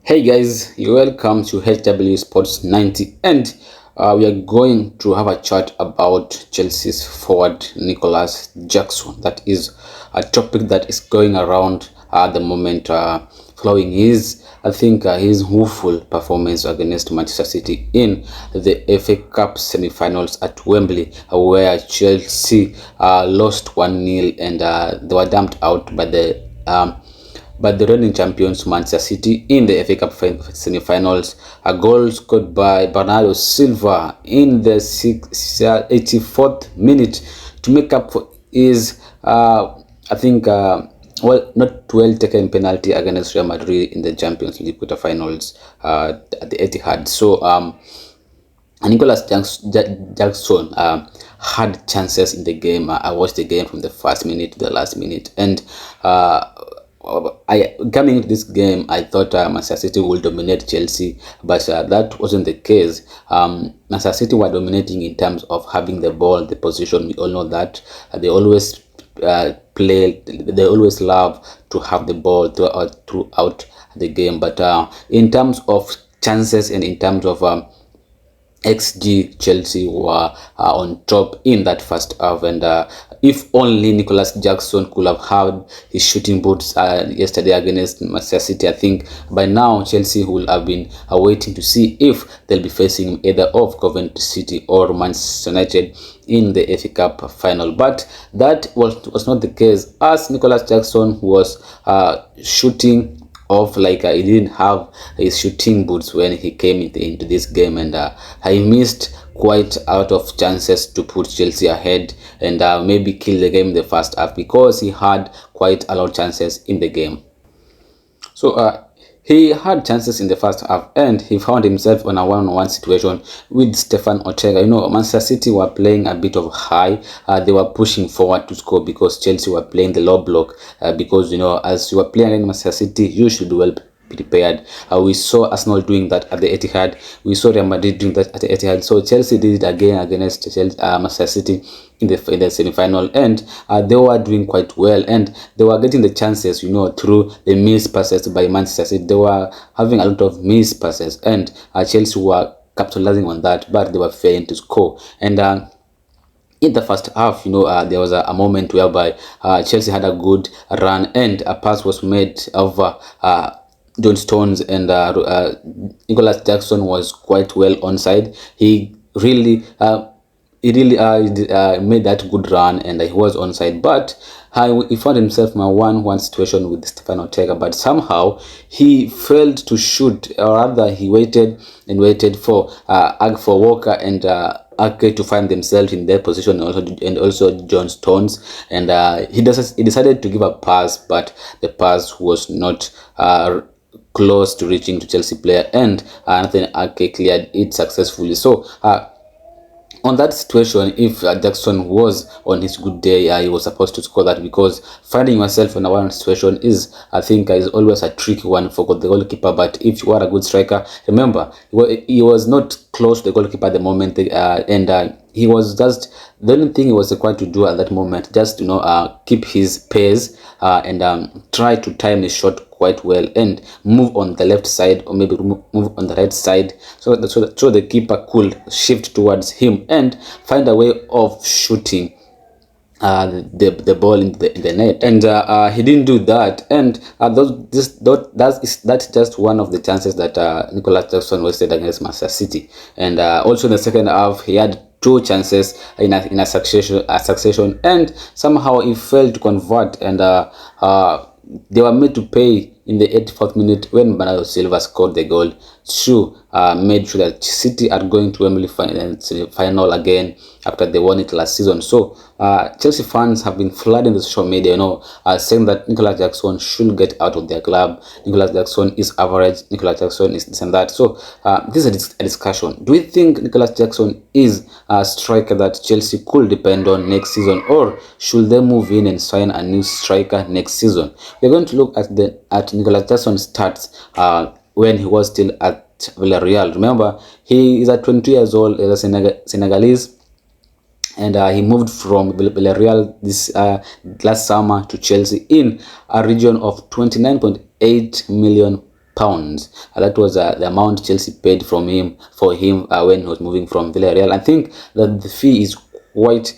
Hey guys, you're welcome to HW Sports 90, and we are going to have a chat about Chelsea's forward Nicolas Jackson. That is a topic that is going around at the moment, following his woeful performance against Manchester City in the FA Cup semi-finals at Wembley, where Chelsea lost 1-0, and they were dumped out by the reigning champions Manchester City in the FA Cup semi-finals. A goal scored by Bernardo Silva in the 84th minute to make up for his, not well taken penalty against Real Madrid in the Champions League quarterfinals at the Etihad. So Nicolas Jackson had chances in the game. I watched the game from the first minute to the last minute, and I coming into this game, I thought Manchester City will dominate Chelsea, but that wasn't the case. Manchester City were dominating in terms of having the ball, the position. We all know that they always play. They always love to have the ball throughout the game. But in terms of chances and in terms of XG, Chelsea were on top in that first half, and if only Nicolas Jackson could have had his shooting boots yesterday against Manchester City, I think by now Chelsea will have been waiting to see if they'll be facing either of Coventry City or Manchester United in the FA Cup final. But that was not the case, as Nicolas Jackson was shooting off like he didn't have his shooting boots when he came into this game, and he missed quite a lot of chances to put Chelsea ahead and maybe kill the game in the first half, because he had quite a lot of chances in the game. So he had chances in the first half, and he found himself on a one-on-one situation with Stefan Ortega. Manchester City were playing a bit of high. They were pushing forward to score because Chelsea were playing the low block. Because as you are playing against Manchester City, you should well prepared. We saw Arsenal doing that at the Etihad. We saw Real Madrid doing that at the Etihad. So Chelsea did it again against Manchester City in the semi-final, and they were doing quite well, and they were getting the chances, through the missed passes by Manchester City. They were having a lot of missed passes, and Chelsea were capitalizing on that, but they were failing to score. And in the first half, there was a moment whereby Chelsea had a good run, and a pass was made over John Stones, and Nicolas Jackson was quite well onside. He really made that good run, and he was onside, but he found himself in a 1-1 situation with Stefan Ortega, but somehow he failed to shoot, or rather he waited for Walker and Ake to find themselves in their position, and also John Stones, and he decided to give a pass, but the pass was not close to reaching to Chelsea player, and Nathan Ake cleared it successfully. So on that situation, if Jackson was on his good day, he was supposed to score that, because finding yourself in a one situation is always a tricky one for the goalkeeper. But if you are a good striker, remember, he was not close to the goalkeeper at the moment, and he was just, the only thing he was required to do at that moment, just keep his pace and try to time the shot quite well and move on the left side, or maybe move on the right side, so the keeper could shift towards him and find a way of shooting the ball in the net, and he didn't do that, and that's just one of the chances that Nicolas Jackson wasted against Manchester City. And also in the second half, he had two chances in a succession, and somehow he failed to convert, and they were made to pay in the 84th minute when Bernardo Silva scored the goal to made sure that City are going to Wembley final again after they won it last season. So Chelsea fans have been flooding the social media, saying that Nicolas Jackson should get out of their club. Nicolas Jackson is average. Nicolas Jackson is this and that. So this is a discussion. Do you think Nicolas Jackson is a striker that Chelsea could depend on next season, or should they move in and sign a new striker next season? We're going to look at Nicolas Jackson's stats when he was still at Villarreal. Remember, he is at 22 years old, as a Senegalese, and he moved from Villarreal this last summer to Chelsea in a region of 29.8 million pounds. That was the amount Chelsea paid from him when he was moving from Villarreal. I think that the fee is quite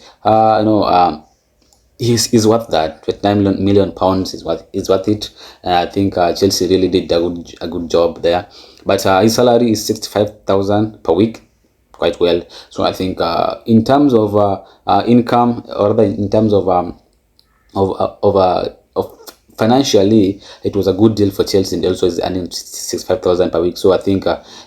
he's worth that. 29 million pounds is worth it. I think Chelsea really did a good job there. But his salary is 65,000 per week, quite well. So I think in terms of income, or rather in terms of financially, it was a good deal for Chelsea, and also is earning 65,000 per week. So I think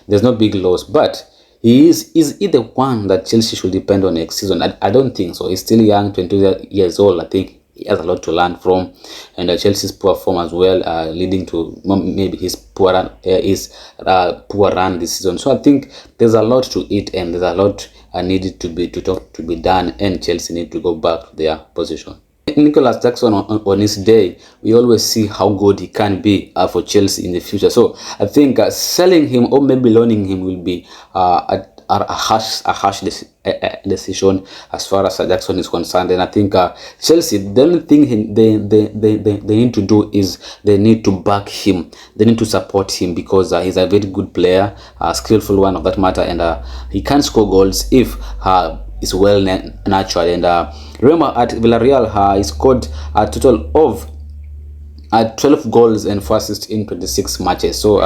there's no big loss. But is he the one that Chelsea should depend on next season? I don't think so. He's still young, 22 years old. I think he has a lot to learn from, and Chelsea's poor form as well, leading to maybe his poor run this season. So I think there's a lot to it, and there's a lot needed to be done, and Chelsea need to go back to their position. Nicolas Jackson on his day, we always see how good he can be for Chelsea in the future. So I think selling him or maybe loaning him will be a harsh decision as far as Jackson is concerned. And I think Chelsea, the only thing they need to do is they need to back him. They need to support him, because he's a very good player, a skillful one of that matter, and he can score goals if is well nurtured. And remember, at Villarreal, he scored a total of 12 goals and 4 assists in 26 matches. So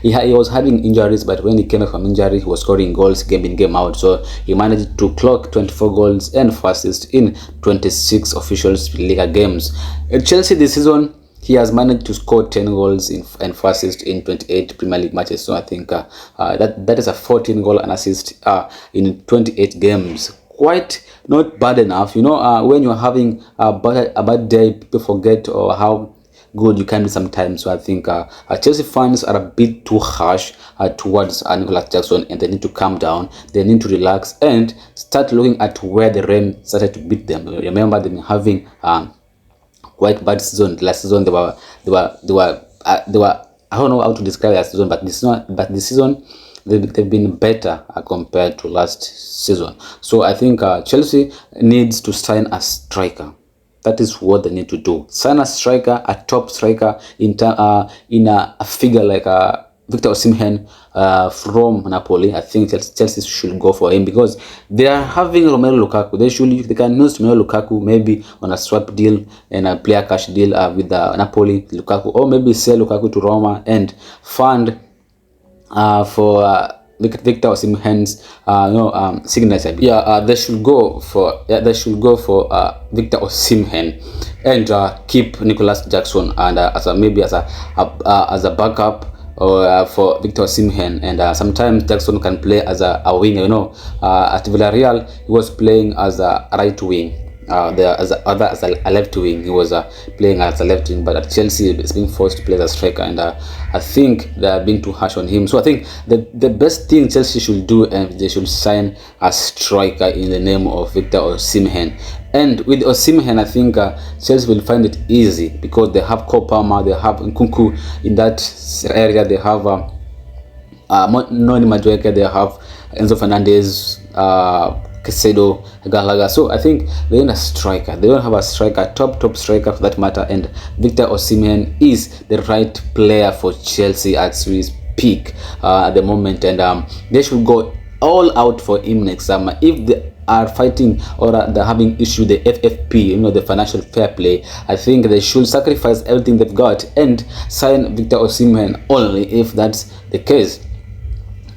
he was having injuries, but when he came back from injury, he was scoring goals game in, game out. So he managed to clock 24 goals and 4 assists in 26 official Liga games. At Chelsea this season, he has managed to score 10 goals and 4 assists in 28 Premier League matches. So I think that is a 14 goal and assist in 28 games. Quite not bad enough. When you're having a bad day, people forget how good you can be sometimes. So I think Chelsea fans are a bit too harsh towards Nicolas Jackson, and they need to calm down. They need to relax and start looking at where the rain started to beat them. Remember, they've been having quite bad season. Last season they were I don't know how to describe last season, but this season they've been better compared to last season. So I think Chelsea needs to sign a striker. That is what they need to do. Sign a striker, a top striker in a figure like Victor Osimhen from Napoli. I think Chelsea should go for him, because they are having Romelu Lukaku. They can use Romelu Lukaku maybe on a swap deal and a player cash deal with Napoli Lukaku, or maybe sell Lukaku to Roma and fund for Victor Osimhen's signature. They should go for Victor Osimhen and keep Nicolas Jackson and as a backup, or for Victor Osimhen. And sometimes Jackson can play as a winger. At Villarreal he was playing as a right wing. As a left wing, he was playing as a left wing, but at Chelsea he's being forced to play as a striker, and I think they are being too harsh on him. So I think the best thing Chelsea should do, and they should sign a striker in the name of Victor Osimhen. And with Osimhen, I think Chelsea will find it easy, because they have Cole Palmer, they have Nkunku in that area, they have Noni Madueke, they have Enzo Fernandez, Caicedo, Gallagher. So I think they need a striker. They don't have a striker, top striker for that matter, and Victor Osimhen is the right player for Chelsea as we speak at the moment, and they should go all out for him next summer. If they are fighting or they're having issue the FFP, the financial fair play, I think they should sacrifice everything they've got and sign Victor Osimhen only if that's the case.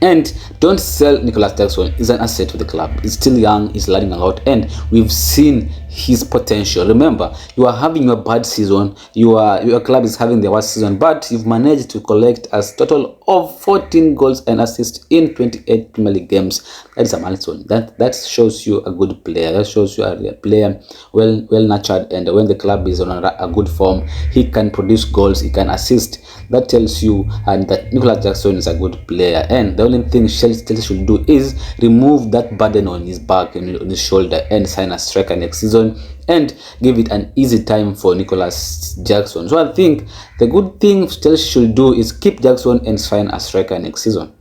And don't sell Nicolas Jackson. He's an asset to the club. He's still young, he's learning a lot, and we've seen his potential. Remember, you are having a bad season, your club is having the worst season, but you've managed to collect a total of 14 goals and assists in 28 Premier League games. That is a milestone. That shows you a good player. That shows you a player well nurtured, and when the club is on a good form, he can produce goals, he can assist. That tells you that Nicolas Jackson is a good player, and the only thing Chelsea should do is remove that burden on his back and on his shoulder and sign a striker next season and give it an easy time for Nicolas Jackson. So I think the good thing Chelsea should do is keep Jackson and sign a striker next season.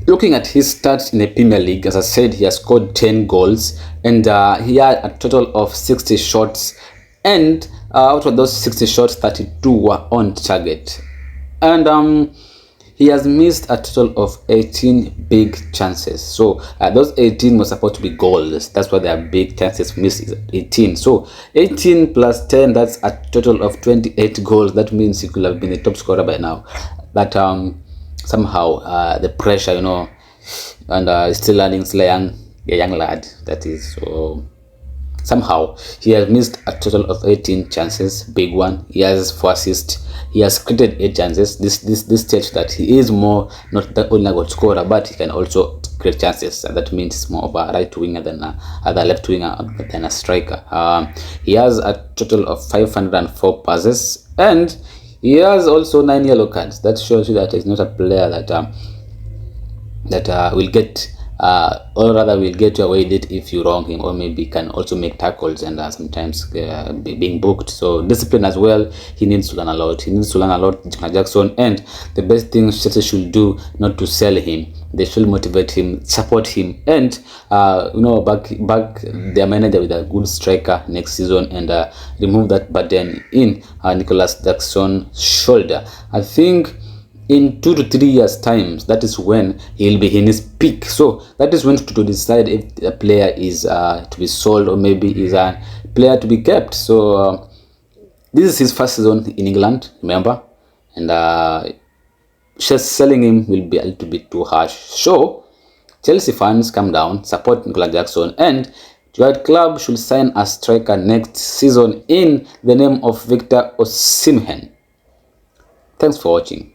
Looking at his stats in the Premier League, as I said, he has scored 10 goals and he had a total of 60 shots, and out of those 60 shots, 32 were on target. And he has missed a total of 18 big chances. So those 18 were supposed to be goals. That's why they are big chances missed is 18. So 18 plus 10, that's a total of 28 goals. That means he could have been a top scorer by now. But somehow the pressure, you know, and still learning, still a young lad, that is. So somehow he has missed a total of 18 chances, big one. He has 4 assists, he has created 8 chances. This tells that he is more not the only goal scorer, but he can also create chances. That means he's more of a right winger than other left winger than a striker. He has a total of 504 passes, and he has also 9 yellow cards. That shows you that he's not a player that will get or rather will get away with it if you wrong him, or maybe can also make tackles and sometimes being booked. So discipline as well, he needs to learn a lot. Nicolas Jackson, and the best thing Chelsea should do, not to sell him. They should motivate him, support him, and back their manager with a good striker next season, and remove that burden in Nicolas Jackson's shoulder. I think in 2 to 3 years time, that is when he'll be in his peak. So that is when to decide if a player is to be sold, or maybe is a player to be kept. So this is his first season in England, remember, and just selling him will be a little bit too harsh. So Chelsea fans, calm down, support Nicolas Jackson, and your club should sign a striker next season in the name of Victor Osimhen. Thanks for watching.